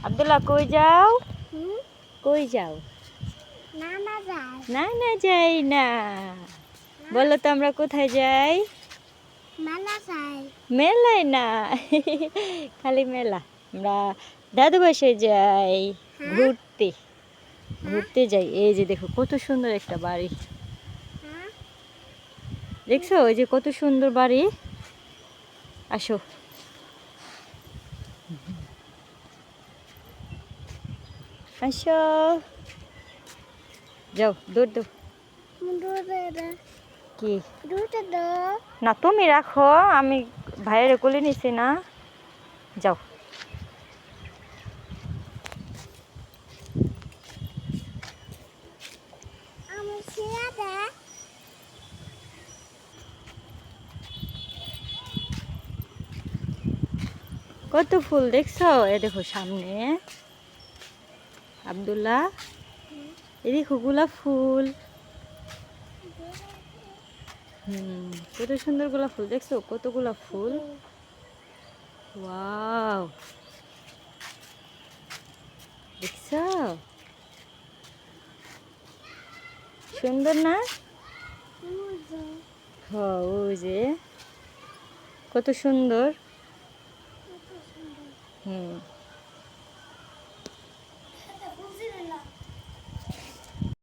আব্দুল্লাহ কই যাও? হুম? কই যাও? নানা যায়। না না যাই না। বলো তো আমরা কোথায় যাই? মেলা যায়। মেলায় না। খালি মেলা। আমরা দাদু বাসায় যাই হ্যাঁ? ঘুরতে। হ্যাঁ? ঘুরতে যাই। এই যে দেখো কত সুন্দর একটা বাড়ি। হ্যাঁ? দেখছো ওই যে কত সুন্দর বাড়ি। আসো। আসো। যাও দৌড় দাও। দুধে কি? দুধে দাও। না তুমি রাখো, আমি ভাইয়ের কোলে নিছি না। যাও। আমি ছিঁড়া দে। কত ফুল দেখছো? এ দেখো সামনে আব্দুল্লাহ, এ দেখো গোলাপ ফুল। কত সুন্দর গোলাপ ফুল দেখছো? কত গোলাপ ফুল। ওয়াও, দেখছো? সুন্দর না? ওই যে কত সুন্দর।